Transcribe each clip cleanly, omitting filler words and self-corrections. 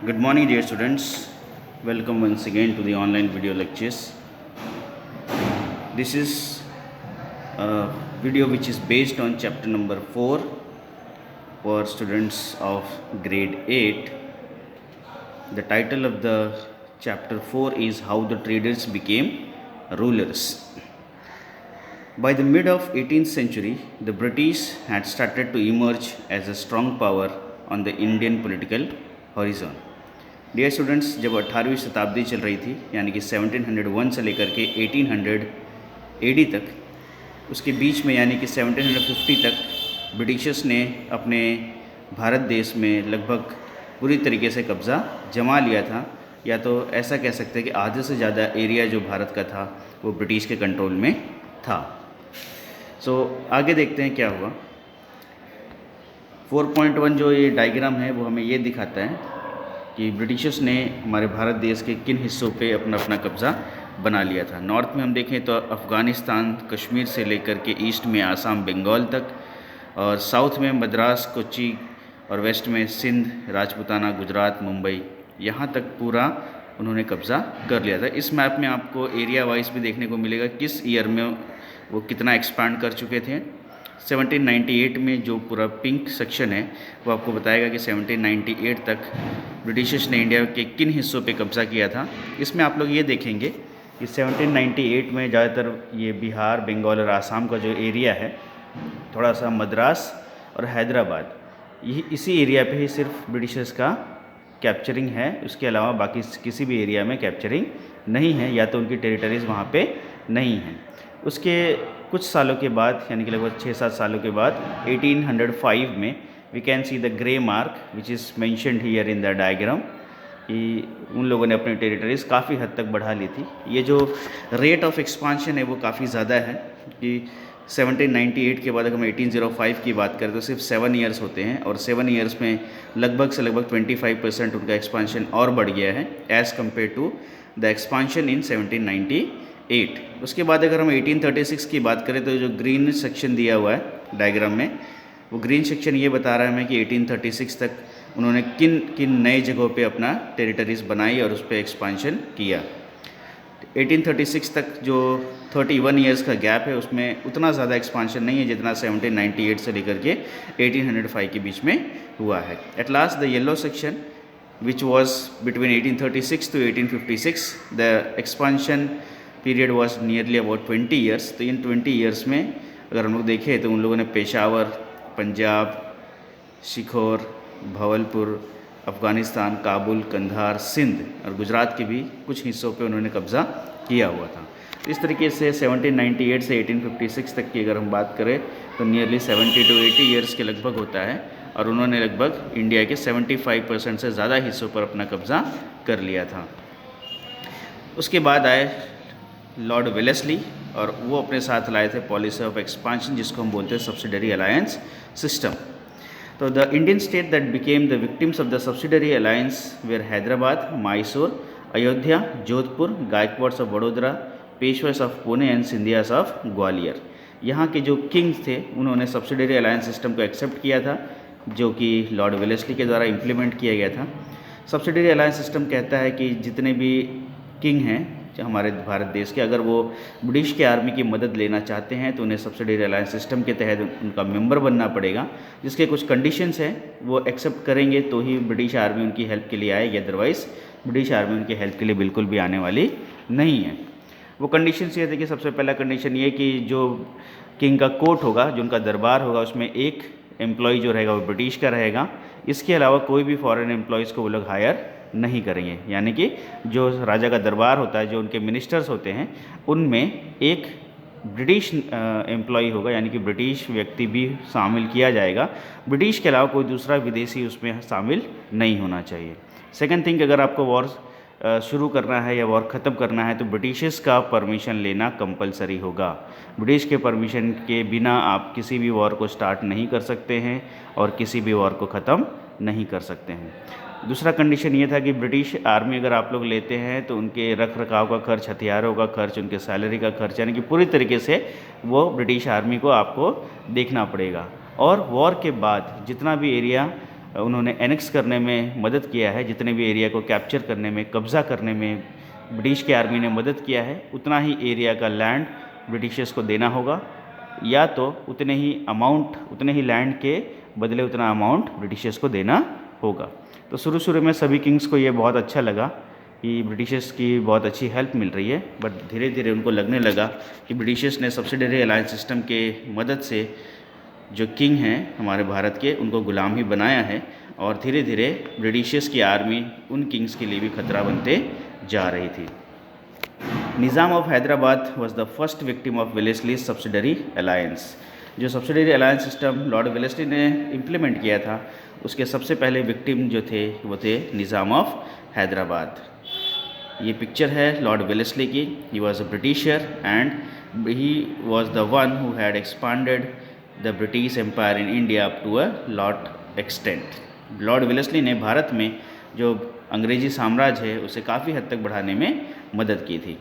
Good morning, dear students. Welcome once again to the online video lectures. This is a video which is based on chapter number 4 for students of grade 8. The title of the chapter 4 is How the Traders Became Rulers. By the mid of 18th century, the British had started to emerge as a strong power on the Indian political horizon. Dear students, जब 18वीं शताब्दी चल रही थी यानी कि 1701 से लेकर के 1800 एडी तक, उसके बीच में यानी कि 1750 तक ब्रिटिशर्स ने अपने भारत देश में लगभग पूरी तरीके से कब्ज़ा जमा लिया था, या तो ऐसा कह सकते हैं कि आधे से ज़्यादा एरिया जो भारत का था वो ब्रिटिश के कंट्रोल में था। आगे देखते हैं क्या हुआ। 4.1 जो ये डायग्राम है वो हमें ये दिखाता है कि ब्रिटिशर्स ने हमारे भारत देश के किन हिस्सों पे अपना अपना कब्ज़ा बना लिया था। नॉर्थ में हम देखें तो अफ़गानिस्तान, कश्मीर से लेकर के ईस्ट में आसाम, बंगाल तक, और साउथ में मद्रास, कोच्चि, और वेस्ट में सिंध, राजपूताना, गुजरात, मुंबई, यहाँ तक पूरा उन्होंने कब्ज़ा कर लिया था। इस मैप में आपको एरिया वाइज भी देखने को मिलेगा किस ईयर में वो कितना एक्सपांड कर चुके थे। 1798 में जो पूरा पिंक सेक्शन है वो आपको बताएगा कि 1798 तक ब्रिटिशर्स ने इंडिया के किन हिस्सों पे कब्ज़ा किया था। इसमें आप लोग ये देखेंगे कि 1798 में ज़्यादातर ये बिहार, बंगाल और आसाम का जो एरिया है, थोड़ा सा मद्रास और हैदराबाद, ये इसी एरिया पे ही सिर्फ ब्रिटिशर्स का कैप्चरिंग है। उसके अलावा बाकी किसी भी एरिया में कैप्चरिंग नहीं है, या तो उनकी टेरिटरीज़ वहाँ पे नहीं हैं। उसके कुछ सालों के बाद यानी कि लगभग 6-7 सालों के बाद 1805 में we can see the grey mark which is mentioned here in the diagram, कि उन लोगों ने अपनी टेरिटरीज़ काफ़ी हद तक बढ़ा ली थी। ये जो रेट ऑफ एक्सपांशन है वो काफ़ी ज़्यादा है कि 1798 के बाद अगर हम 1805 की बात करें तो सिर्फ 7 ईयर्स होते हैं, और 7 ईयर्स में लगभग से लगभग 25% उनका एक्सपांशन और बढ़ गया है as compared to the expansion in 1798। उसके बाद अगर हम 1836 की बात करें तो जो ग्रीन सेक्शन दिया हुआ है डायग्राम में, वो ग्रीन सेक्शन ये बता रहा है हमें कि 1836 तक उन्होंने किन किन नए जगहों पे अपना टेरिटरीज़ बनाई और उस पर एक्सपांशन किया। 1836 तक जो 31 ईयर्स का गैप है उसमें उतना ज़्यादा एक्सपांशन नहीं है जितना 1798 से लेकर के 1805 के बीच में हुआ है। At last the yellow section which was between 1836 to 1856, the expansion period was nearly about 20 years. तो इन 20 ईयर्स में अगर हम लोग देखें तो उन लोगों ने पेशावर, पंजाब, शिखौर, भावलपुर, अफ़गानिस्तान, काबुल, कंधार, सिंध और गुजरात के भी कुछ हिस्सों पे उन्होंने कब्ज़ा किया हुआ था। इस तरीके से 1798 से 1856 तक की अगर हम बात करें तो नियरली 70 to 80 ईयर्स के लगभग होता है, और उन्होंने लगभग इंडिया के 75% से ज़्यादा हिस्सों पर अपना कब्ज़ा कर लिया था। उसके बाद आए लॉर्ड वेलेस्ली, और वो अपने साथ लाए थे पॉलिसी ऑफ एक्सपांशन, जिसको हम बोलते हैं सब्सिडरी अलायंस सिस्टम। तो the Indian state that became the victims of the subsidiary alliance were Hyderabad, Mysore, Ayodhya, Jodhpur, Gaekwads of Vadodara, Peshwas of Pune and Scindias of Gwalior. यहाँ के जो किंग्स थे उन्होंने सब्सिडरी अलायंस सिस्टम को एक्सेप्ट किया था, जो कि लॉर्ड वेलेस्ली के द्वारा इम्प्लीमेंट किया गया था। सब्सिडरी अलायंस सिस्टम कहता है कि जितने भी किंग हैं हमारे भारत देश के, अगर वो ब्रिटिश के आर्मी की मदद लेना चाहते हैं तो उन्हें सब्सिडरी अलायंस सिस्टम के तहत उनका मेंबर बनना पड़ेगा, जिसके कुछ कंडीशंस हैं, वो एक्सेप्ट करेंगे तो ही ब्रिटिश आर्मी उनकी हेल्प के लिए आएगी, अदरवाइज़ ब्रिटिश आर्मी उनकी हेल्प के लिए बिल्कुल भी आने वाली नहीं है। वो कंडीशंस ये थे कि सबसे पहला कंडीशन ये कि जो किंग का कोर्ट होगा, जो उनका दरबार होगा, उसमें एक एम्प्लॉय जो रहेगा वो ब्रिटिश का रहेगा। इसके अलावा कोई भी फॉरेन एम्प्लॉयज़ को वो लोग हायर नहीं करेंगे, यानी कि जो राजा का दरबार होता है, जो उनके मिनिस्टर्स होते हैं, उनमें एक ब्रिटिश एम्प्लॉय होगा, यानी कि ब्रिटिश व्यक्ति भी शामिल किया जाएगा। ब्रिटिश के अलावा कोई दूसरा विदेशी उसमें शामिल नहीं होना चाहिए। सेकंड थिंग, अगर आपको वॉर शुरू करना है या वॉर ख़त्म करना है तो ब्रिटिशर्स का परमिशन लेना कंपलसरी होगा। ब्रिटिश के परमिशन के बिना आप किसी भी वॉर को स्टार्ट नहीं कर सकते हैं और किसी भी वॉर को ख़त्म नहीं कर सकते हैं। दूसरा कंडीशन ये था कि ब्रिटिश आर्मी अगर आप लोग लेते हैं तो उनके रख रखाव का खर्च, हथियारों का खर्च, उनके सैलरी का खर्च, यानी कि पूरी तरीके से वो ब्रिटिश आर्मी को आपको देखना पड़ेगा। और वॉर के बाद जितना भी एरिया उन्होंने एनेक्स करने में मदद किया है, जितने भी एरिया को कैप्चर करने में, कब्ज़ा करने में ब्रिटिश की आर्मी ने मदद किया है, उतना ही एरिया का लैंड ब्रिटिशर्स को देना होगा, या तो उतने ही लैंड के बदले उतना अमाउंट ब्रिटिशर्स को देना होगा। तो शुरू में सभी किंग्स को ये बहुत अच्छा लगा कि ब्रिटिशर्स की बहुत अच्छी हेल्प मिल रही है, बट धीरे धीरे उनको लगने लगा कि ब्रिटिशर्स ने सब्सिडरी अलायंस सिस्टम के मदद से जो किंग हैं हमारे भारत के, उनको गुलाम ही बनाया है, और धीरे धीरे ब्रिटिशर्स की आर्मी उन किंग्स के लिए भी खतरा बनते जा रही थी। Nizam of Hyderabad was the first victim of Wellesley subsidiary alliance. जो subsidiary alliance system Lord Wellesley ने इम्प्लीमेंट किया था, उसके सबसे पहले विक्टिम जो थे वो थे निज़ाम ऑफ हैदराबाद। ये पिक्चर है लॉर्ड वेलेस्ली की। He was a Britisher and he was the one who had expanded the British empire in India up to a lot extent. Lord Wellesley ने भारत में जो अंग्रेजी साम्राज्य है उसे काफ़ी हद तक बढ़ाने में मदद की थी।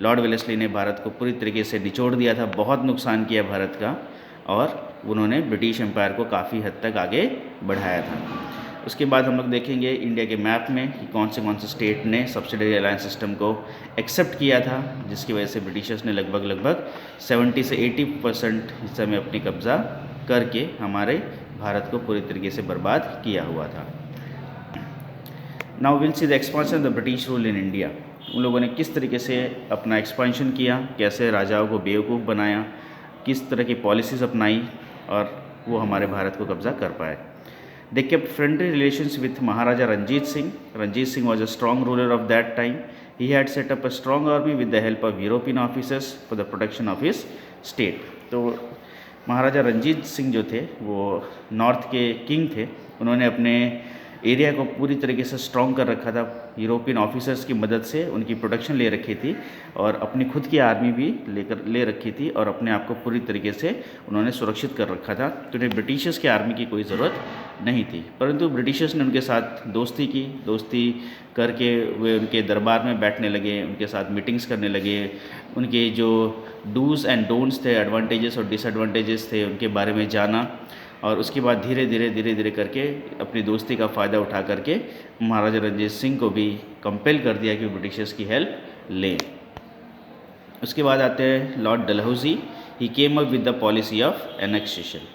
लॉर्ड वेलेस्ली ने भारत को पूरी तरीके से निचोड़ दिया था, बहुत नुकसान किया भारत का, और उन्होंने ब्रिटिश एम्पायर को काफ़ी हद तक आगे बढ़ाया था। उसके बाद हम लोग देखेंगे इंडिया के मैप में कि कौन से स्टेट ने सब्सिडरी अलायंस सिस्टम को एक्सेप्ट किया था, जिसकी वजह से ब्रिटिशर्स ने लगभग 70 से 80% हिस्सा में अपनी कब्ज़ा करके हमारे भारत को पूरी तरीके से बर्बाद किया हुआ था। Now will see the expansion of the British rule in India. उन लोगों ने किस तरीके से अपना एक्सपांशन किया, कैसे राजाओं को बेवकूफ़ बनाया, किस तरह की पॉलिसीज़ अपनाई, और वो हमारे भारत को कब्ज़ा कर पाए। They kept friendly relations with Maharaja Ranjit Singh. Ranjit Singh was a strong ruler of that time. He had set up a strong army with the help of European officers for the protection of his state. तो महाराजा रंजीत सिंह जो थे वो north के king थे। उन्होंने अपने area को पूरी तरीके से स्ट्रॉन्ग कर रखा था, यूरोपियन ऑफिसर्स की मदद से उनकी प्रोटेक्शन ले रखी थी, और अपनी खुद की आर्मी भी ले रखी थी, और अपने आप को पूरी तरीके से उन्होंने सुरक्षित कर रखा था। तो उन्हें ब्रिटिशर्स की आर्मी की कोई ज़रूरत नहीं थी। परंतु ब्रिटिशर्स ने उनके साथ दोस्ती करके वे उनके दरबार में बैठने लगे, उनके साथ मीटिंग्स करने लगे, उनके जो डूज़ एंड डोंट्स थे, एडवांटेजेस और डिसएडवांटेजेस थे, उनके बारे में जाना, और उसके बाद धीरे धीरे करके अपनी दोस्ती का फ़ायदा उठा करके महाराजा रंजीत सिंह को भी कंपेल कर दिया कि ब्रिटिशर्स की हेल्प लें। उसके बाद आते हैं Lord Dalhousie. He came up with the policy of annexation.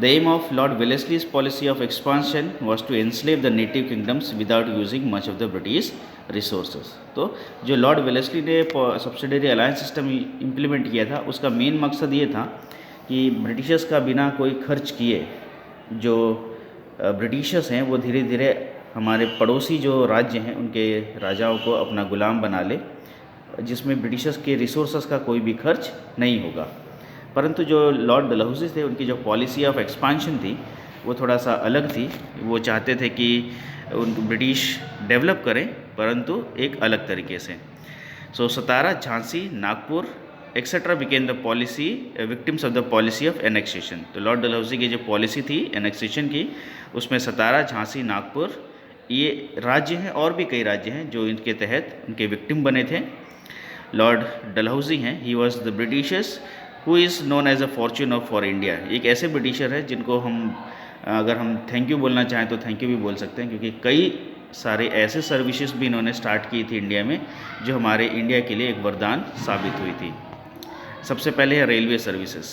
The aim of Lord Wellesley's policy of expansion was to enslave the native kingdoms without using much of the British resources. तो जो Lord Wellesley ने subsidiary alliance system implement किया था, उसका main मकसद ये था कि ब्रिटिशर्स का बिना कोई खर्च किए जो ब्रिटिशर्स हैं वो धीरे धीरे हमारे पड़ोसी जो राज्य हैं उनके राजाओं को अपना गुलाम बना ले, जिसमें ब्रिटिशर्स के रिसोर्सेस का कोई भी खर्च नहीं होगा। परंतु जो लॉर्ड डलहौजी थे, उनकी जो पॉलिसी ऑफ एक्सपांशन थी वो थोड़ा सा अलग थी। वो चाहते थे कि उनको ब्रिटिश डेवलप करें, परंतु एक अलग तरीके से। So Satara, Jhansi, Nagpur etcetera became the policy victims of the policy of annexation. तो लॉर्ड डलहौजी की जो पॉलिसी थी एनेक्सेशन की, उसमें सतारा, झांसी, नागपुर ये राज्य हैं, और भी कई राज्य हैं जो इनके तहत उनके विक्टिम बने थे। लॉर्ड डलहौजी हैं, he was the Britishers who is known as a fortune of for India. एक ऐसे ब्रिटिशर है जिनको अगर हम थैंक यू बोलना चाहें तो थैंक यू भी बोल सकते हैं, क्योंकि कई सारे ऐसे सर्विसेज भी इन्होंने स्टार्ट की थी इंडिया में जो हमारे इंडिया के लिए एक वरदान साबित हुई थी। सबसे पहले है रेलवे सर्विसेज।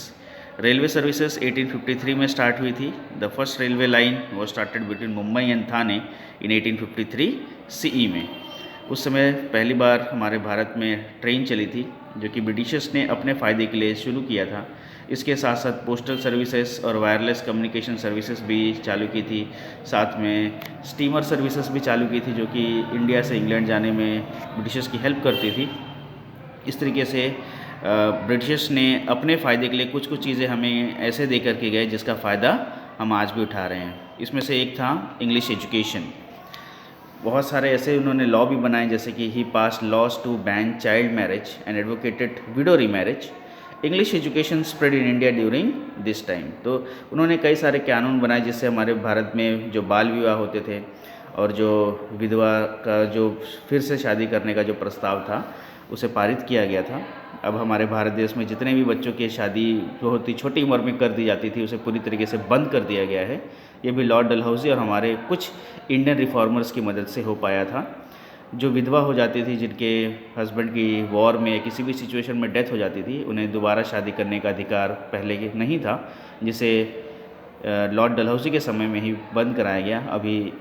रेलवे सर्विसेज 1853 में स्टार्ट हुई थी। द फर्स्ट रेलवे लाइन वो started between Mumbai and Thane in 1853 CE में। उस समय पहली बार हमारे भारत में ट्रेन चली थी, जो कि ब्रिटिशर्स ने अपने फ़ायदे के लिए शुरू किया था। इसके साथ साथ पोस्टल सर्विसेज और वायरलेस कम्युनिकेशन सर्विसेज भी चालू की थी। साथ में स्टीमर सर्विसेज भी चालू की थी, जो कि इंडिया से इंग्लैंड जाने में ब्रिटिशर्स की हेल्प करती थी। इस तरीके से ब्रिटिशर्स ने अपने फ़ायदे के लिए कुछ चीज़ें हमें ऐसे दे करके गए जिसका फ़ायदा हम आज भी उठा रहे हैं। इसमें से एक था इंग्लिश एजुकेशन। बहुत सारे ऐसे उन्होंने लॉ भी बनाए, जैसे कि he pass laws to ban child marriage and advocated widow remarriage. English education spread in India during this time. तो उन्होंने कई सारे कानून बनाए जिससे हमारे भारत में जो बाल विवाह होते थे और जो विधवा का जो फिर से शादी करने का जो प्रस्ताव था उसे पारित किया गया था। अब हमारे भारत देश में जितने भी बच्चों की शादी जो होती छोटी उम्र में कर दी जाती थी उसे पूरी तरीके से बंद कर दिया गया है। ये भी लॉर्ड डलहौजी और हमारे कुछ इंडियन रिफॉर्मर्स की मदद से हो पाया था। जो विधवा हो जाती थी, जिनके हस्बैंड की वॉर में या किसी भी सिचुएशन में डेथ हो जाती थी, उन्हें दोबारा शादी करने का अधिकार पहले के नहीं था, जिसे लॉर्ड डलहौजी के समय में ही बंद कराया गया।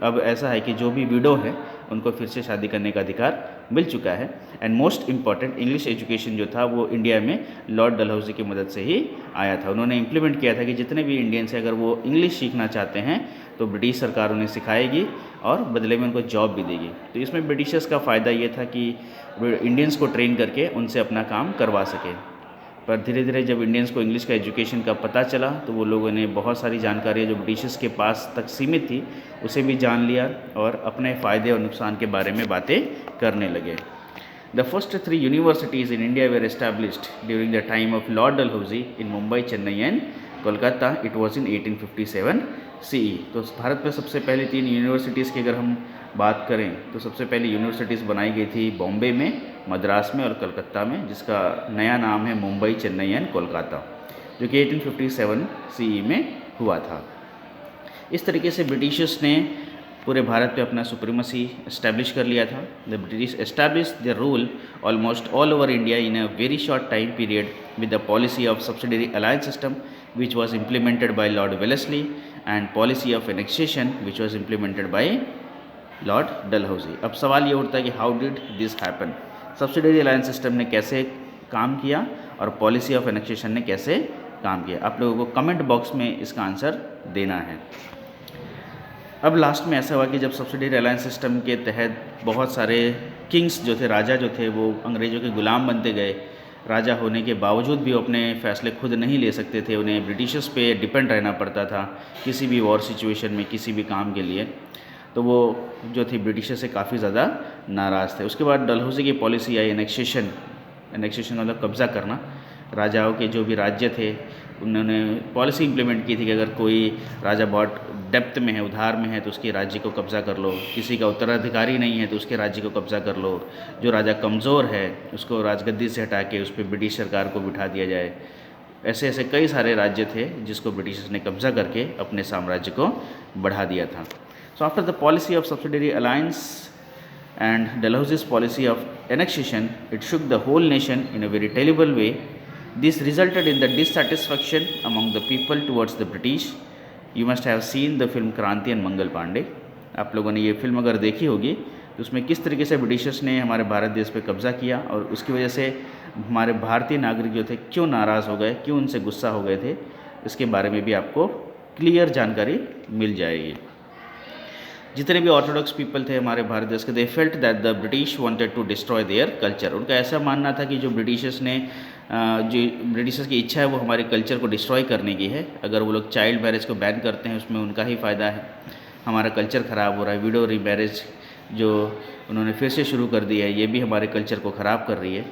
अब ऐसा है कि जो भी विडो है उनको फिर से शादी करने का अधिकार मिल चुका है। And most important, English education जो था वो इंडिया में लॉर्ड डलहौजी की मदद से ही आया था। उन्होंने इम्प्लीमेंट किया था कि जितने भी इंडियंस हैं अगर वो इंग्लिश सीखना चाहते हैं तो ब्रिटिश सरकार उन्हें सिखाएगी और बदले में उनको जॉब भी देगी। तो इसमें ब्रिटिशर्स का फ़ायदा ये था कि इंडियंस को ट्रेन करके उनसे अपना काम करवा सके। पर धीरे धीरे जब इंडियंस को इंग्लिश का एजुकेशन का पता चला तो वो लोगों ने बहुत सारी जानकारियाँ जो ब्रिटिशर्स के पास तक सीमित थी उसे भी जान लिया और अपने फ़ायदे और नुकसान के बारे में बातें करने लगे। The first 3 universities in India were established during the time of Lord Dalhousie in Mumbai, Chennai and Kolkata. It was in 1857 CE। तो भारत में सबसे पहली 3 यूनिवर्सिटीज़ की अगर हम बात करें तो सबसे पहली यूनिवर्सिटीज़ बनाई गई थी बॉम्बे में, मद्रास में और कलकत्ता में, जिसका नया नाम है मुंबई, चेन्नई एंड कोलकाता, जो कि 1857 CE में हुआ था। इस तरीके से ब्रिटिशर्स ने पूरे भारत पे अपना सुप्रीमेसी इस्टेब्लिश कर लिया था। The British establish the rule almost all over India in a very short time period with the policy of subsidiary alliance system which was implemented by Lord Wellesley and policy of annexation which was implemented by Lord Dalhousie। अब सवाल ये उठता है कि how did this happen, subsidiary alliance system ने कैसे काम किया और पॉलिसी ऑफ एनेक्सेशन ने कैसे काम किया। आप लोगों को कमेंट बॉक्स में इसका आंसर देना है। अब लास्ट में ऐसा हुआ कि जब सब्सिडरी अलायंस सिस्टम के तहत बहुत सारे किंग्स जो थे, राजा जो थे, वो अंग्रेज़ों के गुलाम बनते गए। राजा होने के बावजूद भी वो अपने फ़ैसले खुद नहीं ले सकते थे, उन्हें ब्रिटिशर्स पे डिपेंड रहना पड़ता था किसी भी वॉर सिचुएशन में, किसी भी काम के लिए। तो वो जो थी ब्रिटिशर से काफ़ी ज़्यादा नाराज़ थे। उसके बाद डलहौजी की पॉलिसी आई एनेक्सेशन मतलब कब्ज़ा करना। राजाओं के जो भी राज्य थे उन्होंने पॉलिसी इंप्लीमेंट की थी कि अगर कोई राजा बहुत डेप्थ में है, उधार में है, तो उसके राज्य को कब्ज़ा कर लो। किसी का उत्तराधिकारी नहीं है तो उसके राज्य को कब्ज़ा कर लो। जो राजा कमज़ोर है उसको राजगद्दी से हटा के उस पर ब्रिटिश सरकार को बिठा दिया जाए। ऐसे ऐसे कई सारे राज्य थे जिसको ब्रिटिशर्स ने कब्ज़ा करके अपने साम्राज्य को बढ़ा दिया था। So after the policy of subsidiary alliance and Dalhousie's policy of annexation, it shook the whole nation in a very terrible way. This resulted in the dissatisfaction among the people towards the British. You must have seen the film क्रांति and Mangal Pandey. आप लोगों ने ये film अगर देखी होगी तो उसमें किस तरीके से ब्रिटिशर्स ने हमारे भारत देश पे कब्ज़ा किया और उसकी वजह से हमारे भारतीय नागरिक जो थे क्यों नाराज़ हो गए, क्यों उनसे गुस्सा हो गए थे, इसके बारे में भी आपको क्लियर जानकारी मिल जाएगी। जितने भी ऑर्थोडॉक्स पीपल थे हमारे भारत देश के, they felt that the British wanted to destroy their culture. उनका ऐसा मानना था कि जो ब्रिटिशर्स की इच्छा है वो हमारे कल्चर को डिस्ट्रॉय करने की है। अगर वो लोग चाइल्ड मैरिज को बैन करते हैं उसमें उनका ही फ़ायदा है, हमारा कल्चर ख़राब हो रहा है। विडो रीमैरिज जो उन्होंने फिर से शुरू कर दी है ये भी हमारे कल्चर को ख़राब कर रही है।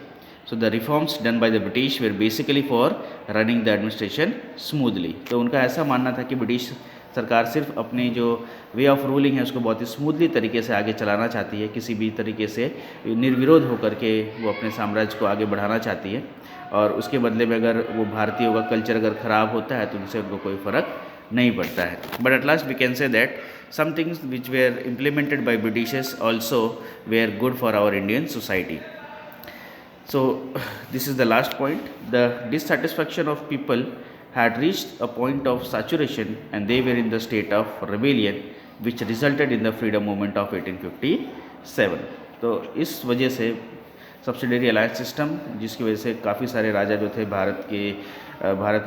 So the reforms done by the British were basically for running the administration smoothly. तो उनका ऐसा मानना था कि ब्रिटिश सरकार सिर्फ अपनी जो वे ऑफ रूलिंग है उसको बहुत ही स्मूथली तरीके से आगे चलाना चाहती है, किसी भी तरीके से निर्विरोध होकर के वो अपने साम्राज्य को आगे बढ़ाना चाहती है। और उसके बदले में अगर वो भारतीयों का कल्चर अगर ख़राब होता है तो उनसे उनको कोई फ़र्क नहीं पड़ता है। But at last we can say that some things which were implemented by Britishers also were good for our Indian society. So this is the last point. The dissatisfaction of people had reached a point of saturation and they were in the state of rebellion which resulted in the freedom movement of 1857। तो इस वजह से subsidiary alliance system, जिसकी वजह से काफ़ी सारे राजा जो थे भारत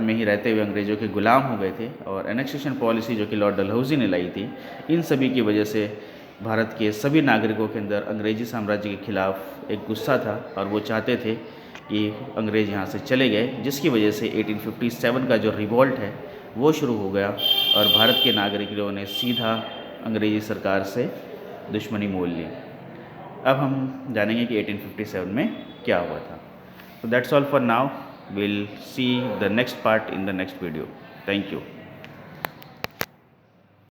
में ही रहते हुए अंग्रेज़ों के गुलाम हो गए थे, और एनेक्सेशन पॉलिसी जो कि लॉर्ड डलहौजी ने लाई थी, इन सभी की वजह से भारत के सभी नागरिकों के अंदर अंग्रेज़ी साम्राज्य के खिलाफ एक गुस्सा था और वो चाहते थे कि अंग्रेज़ यहाँ से चले गए, जिसकी वजह से 1857 का जो रिवॉल्ट है वो शुरू हो गया और भारत के नागरिकों ने सीधा अंग्रेज़ी सरकार से दुश्मनी मोल ली। अब हम जानेंगे कि 1857 में क्या हुआ था। तो that's all for now, will see the next part in the next video. Thank you.